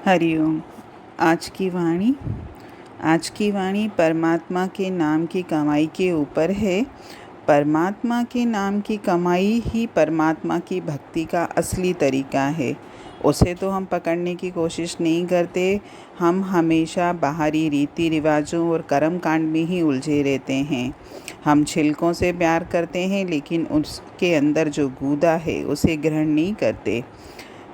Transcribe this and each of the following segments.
हरिओम। आज की वाणी परमात्मा के नाम की कमाई के ऊपर है। परमात्मा के नाम की कमाई ही परमात्मा की भक्ति का असली तरीका है। उसे तो हम पकड़ने की कोशिश नहीं करते। हम हमेशा बाहरी रीति रिवाजों और कर्म कांड में ही उलझे रहते हैं। हम छिलकों से प्यार करते हैं, लेकिन उसके अंदर जो गूदा है उसे ग्रहण नहीं करते।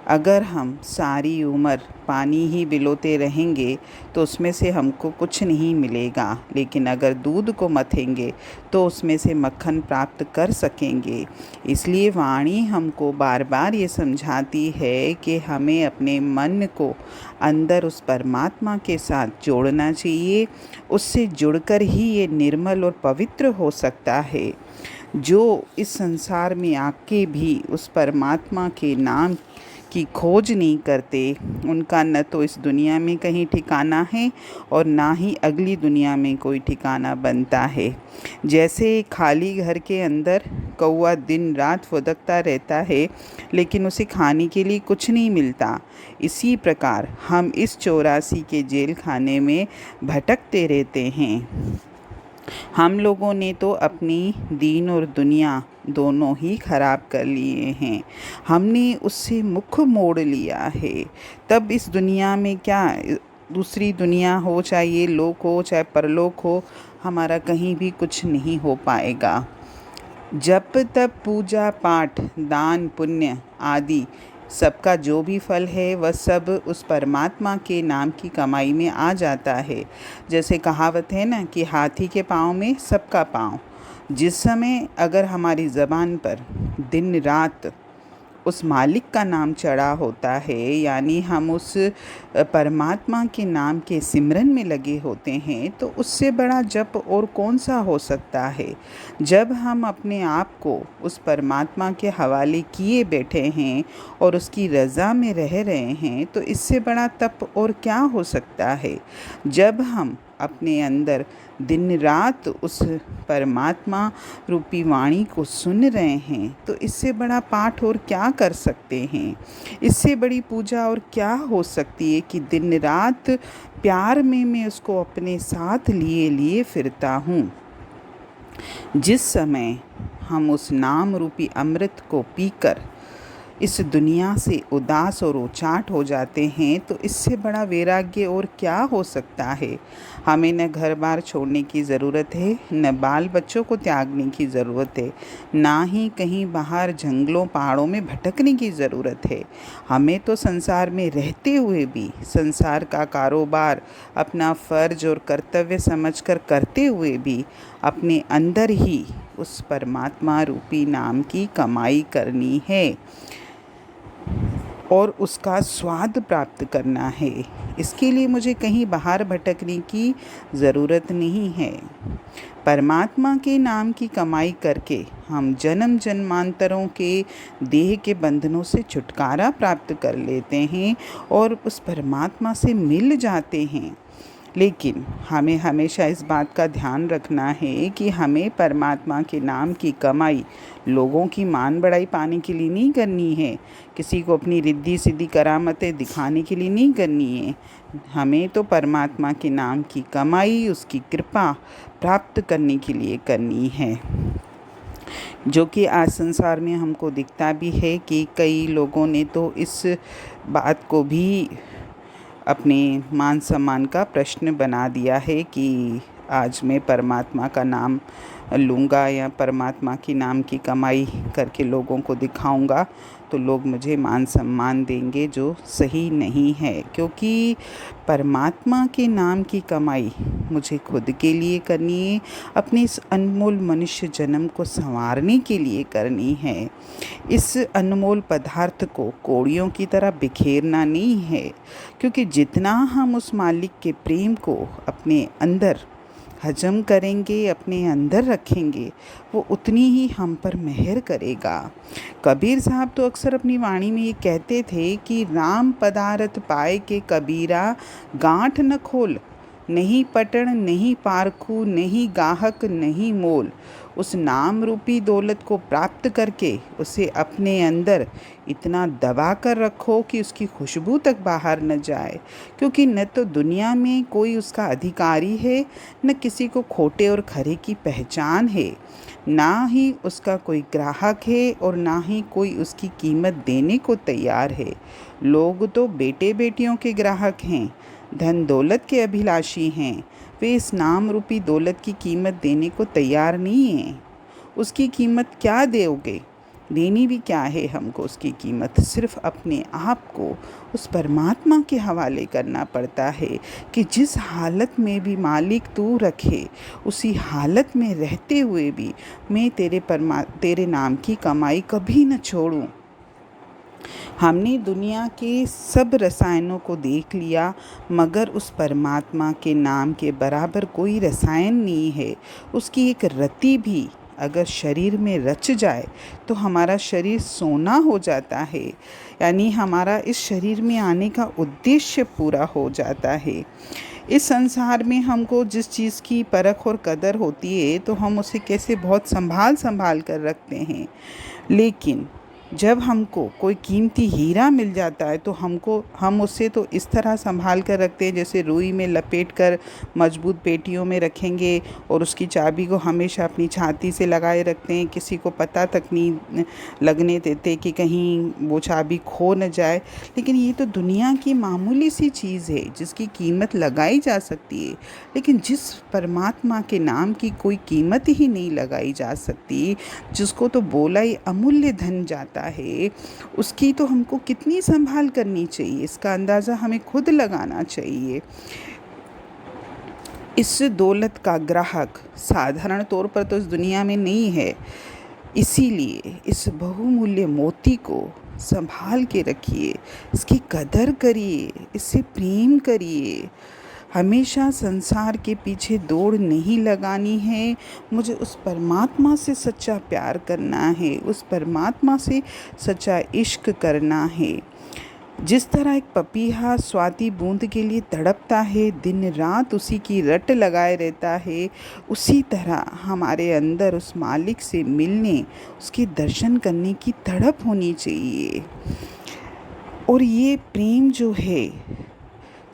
अगर हम सारी उम्र पानी ही बिलोते रहेंगे तो उसमें से हमको कुछ नहीं मिलेगा, लेकिन अगर दूध को मथेंगे तो उसमें से मक्खन प्राप्त कर सकेंगे। इसलिए वाणी हमको बार बार ये समझाती है कि हमें अपने मन को अंदर उस परमात्मा के साथ जोड़ना चाहिए। उससे जुड़कर ही ये निर्मल और पवित्र हो सकता है। जो इस संसार में आके भी उस परमात्मा के नाम की खोज नहीं करते, उनका न तो इस दुनिया में कहीं ठिकाना है और ना ही अगली दुनिया में कोई ठिकाना बनता है। जैसे खाली घर के अंदर कौवा दिन रात फुदकता रहता है, लेकिन उसे खाने के लिए कुछ नहीं मिलता, इसी प्रकार हम इस 84 के जेल खाने में भटकते रहते हैं। हम लोगों ने तो अपनी दीन और दुनिया दोनों ही खराब कर लिए हैं। हमने उससे मुख मोड़ लिया है। तब इस दुनिया में क्या, दूसरी दुनिया हो, चाहे ये लोक हो चाहे परलोक हो, हमारा कहीं भी कुछ नहीं हो पाएगा। जब तब पूजा पाठ दान पुण्य आदि सबका जो भी फल है वह सब उस परमात्मा के नाम की कमाई में आ जाता है। जैसे कहावत है ना कि हाथी के पाँव में सबका पाँव। जिस समय अगर हमारी ज़बान पर दिन रात उस मालिक का नाम चढ़ा होता है, यानी हम उस परमात्मा के नाम के सिमरन में लगे होते हैं, तो उससे बड़ा जप और कौन सा हो सकता है। जब हम अपने आप को उस परमात्मा के हवाले किए बैठे हैं और उसकी रज़ा में रह रहे हैं, तो इससे बड़ा तप और क्या हो सकता है। जब हम अपने अंदर दिन रात उस परमात्मा रूपी वाणी को सुन रहे हैं, तो इससे बड़ा पाठ और क्या कर सकते हैं। इससे बड़ी पूजा और क्या हो सकती है कि दिन रात प्यार में मैं उसको अपने साथ लिए लिए फिरता हूँ। जिस समय हम उस नाम रूपी अमृत को पीकर इस दुनिया से उदास और उचाट हो जाते हैं, तो इससे बड़ा वैराग्य और क्या हो सकता है। हमें न घर बार छोड़ने की ज़रूरत है, न बाल बच्चों को त्यागने की ज़रूरत है, ना ही कहीं बाहर जंगलों पहाड़ों में भटकने की ज़रूरत है। हमें तो संसार में रहते हुए भी संसार का कारोबार अपना फ़र्ज और कर्तव्य समझकर करते हुए भी अपने अंदर ही उस परमात्मा रूपी नाम की कमाई करनी है और उसका स्वाद प्राप्त करना है। इसके लिए मुझे कहीं बाहर भटकने की ज़रूरत नहीं है। परमात्मा के नाम की कमाई करके हम जन्म जन्मांतरों के देह के बंधनों से छुटकारा प्राप्त कर लेते हैं और उस परमात्मा से मिल जाते हैं। लेकिन हमें हमेशा इस बात का ध्यान रखना है कि हमें परमात्मा के नाम की कमाई लोगों की मान बढ़ाई पाने के लिए नहीं करनी है, किसी को अपनी रिद्धि सिद्धि करामतें दिखाने के लिए नहीं करनी है। हमें तो परमात्मा के नाम की कमाई उसकी कृपा प्राप्त करने के लिए करनी है। जो कि आज संसार में हमको दिखता भी है कि कई लोगों ने तो इस बात को भी अपने मान सम्मान का प्रश्न बना दिया है कि आज मैं परमात्मा का नाम लूँगा या परमात्मा की नाम की कमाई करके लोगों को दिखाऊंगा तो लोग मुझे मान सम्मान देंगे, जो सही नहीं है। क्योंकि परमात्मा के नाम की कमाई मुझे खुद के लिए करनी है, अपने इस अनमोल मनुष्य जन्म को संवारने के लिए करनी है। इस अनमोल पदार्थ को कौड़ियों की तरह बिखेरना नहीं है, क्योंकि जितना हम उस मालिक के प्रेम को अपने अंदर हजम करेंगे, अपने अंदर रखेंगे, वो उतनी ही हम पर मेहर करेगा। कबीर साहब तो अक्सर अपनी वाणी में ये कहते थे कि राम पदारथ पाए के कबीरा गांठ न खोल, नहीं पटण नहीं पारखू नहीं गाहक नहीं मोल। उस नाम रूपी दौलत को प्राप्त करके उसे अपने अंदर इतना दबा कर रखो कि उसकी खुशबू तक बाहर न जाए, क्योंकि न तो दुनिया में कोई उसका अधिकारी है, न किसी को खोटे और खरे की पहचान है, ना ही उसका कोई ग्राहक है और ना ही कोई उसकी कीमत देने को तैयार है। लोग तो बेटे बेटियों के ग्राहक हैं, धन दौलत के अभिलाषी हैं। वे इस नाम रूपी दौलत की कीमत देने को तैयार नहीं हैं। उसकी कीमत क्या दोगे? देनी भी क्या है हमको उसकी कीमत? सिर्फ अपने आप को उस परमात्मा के हवाले करना पड़ता है कि जिस हालत में भी मालिक तू रखे, उसी हालत में रहते हुए भी मैं तेरे नाम की कमाई कभी न छोड़ूं। हमने दुनिया के सब रसायनों को देख लिया, मगर उस परमात्मा के नाम के बराबर कोई रसायन नहीं है। उसकी एक रति भी अगर शरीर में रच जाए तो हमारा शरीर सोना हो जाता है, यानी हमारा इस शरीर में आने का उद्देश्य पूरा हो जाता है। इस संसार में हमको जिस चीज़ की परख और कदर होती है तो हम उसे कैसे बहुत संभाल कर रखते हैं, लेकिन जब हमको कोई कीमती हीरा मिल जाता है तो हम उसे तो इस तरह संभाल कर रखते हैं जैसे रुई में लपेट कर मजबूत पेटियों में रखेंगे और उसकी चाबी को हमेशा अपनी छाती से लगाए रखते हैं। किसी को पता तक नहीं लगने देते कि कहीं वो चाबी खो न जाए। लेकिन ये तो दुनिया की मामूली सी चीज़ है जिसकी कीमत लगाई जा सकती है, लेकिन जिस परमात्मा के नाम की कोई कीमत ही नहीं लगाई जा सकती, जिसको तो बोला ही अमूल्य धन जाता है, उसकी तो हमको कितनी संभाल करनी चाहिए, इसका अंदाज़ा हमें खुद लगाना चाहिए। इस दौलत का ग्राहक साधारण तौर पर तो इस दुनिया में नहीं है, इसीलिए इस बहुमूल्य मोती को संभाल के रखिए, इसकी कदर करिए, इससे प्रेम करिए। हमेशा संसार के पीछे दौड़ नहीं लगानी है, मुझे उस परमात्मा से सच्चा प्यार करना है, उस परमात्मा से सच्चा इश्क करना है। जिस तरह एक पपीहा स्वाति बूंद के लिए तड़पता है, दिन रात उसी की रट लगाए रहता है, उसी तरह हमारे अंदर उस मालिक से मिलने, उसके दर्शन करने की तड़प होनी चाहिए। और ये प्रेम जो है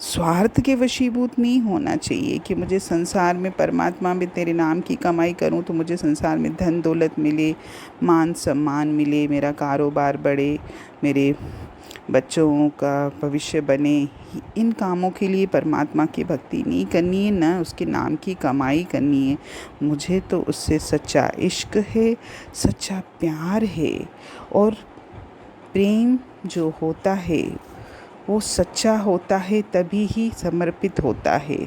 स्वार्थ के वशीभूत नहीं होना चाहिए कि मुझे संसार में परमात्मा में तेरे नाम की कमाई करूं तो मुझे संसार में धन दौलत मिले, मान सम्मान मिले, मेरा कारोबार बढ़े, मेरे बच्चों का भविष्य बने। इन कामों के लिए परमात्मा की भक्ति नहीं करनी है, न उसके नाम की कमाई करनी है। मुझे तो उससे सच्चा इश्क है, सच्चा प्यार है। और प्रेम जो होता है वो सच्चा होता है, तभी ही समर्पित होता है।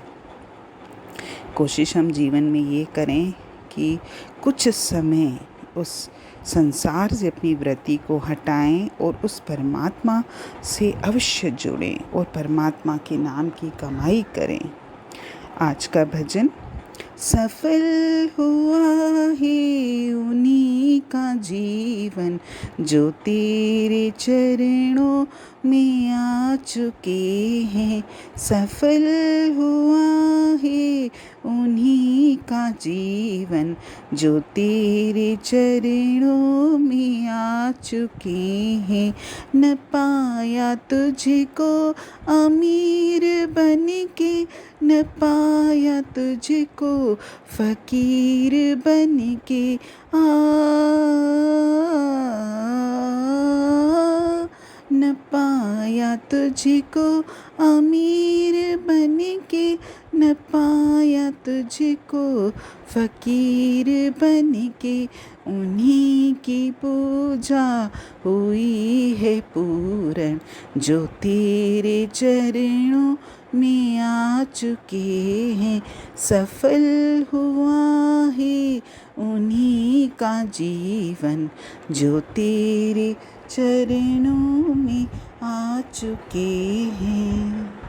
कोशिश हम जीवन में ये करें कि कुछ समय उस संसार से अपनी वृत्ति को हटाएं और उस परमात्मा से अवश्य जुड़ें और परमात्मा के नाम की कमाई करें। आज का भजन। सफल हुआ है उन्हीं का जीवन जो तेरे चरणों में आ चुके हैं। सफल हुआ है उन्हीं का जीवन जो तेरे चरणों में आ चुके हैं। न पाया तुझको अमीर बन के, न पाया तुझको फकीर बन के, न पाया तुझको अमीर बन के, न पाया तुझको फकीर बन के। उन्हीं की पूजा हुई है पूरन जो तेरे चरणों में आ चुके हैं। सफल हुआ है उन्हीं का जीवन जो तेरे चरणों में आ चुके हैं।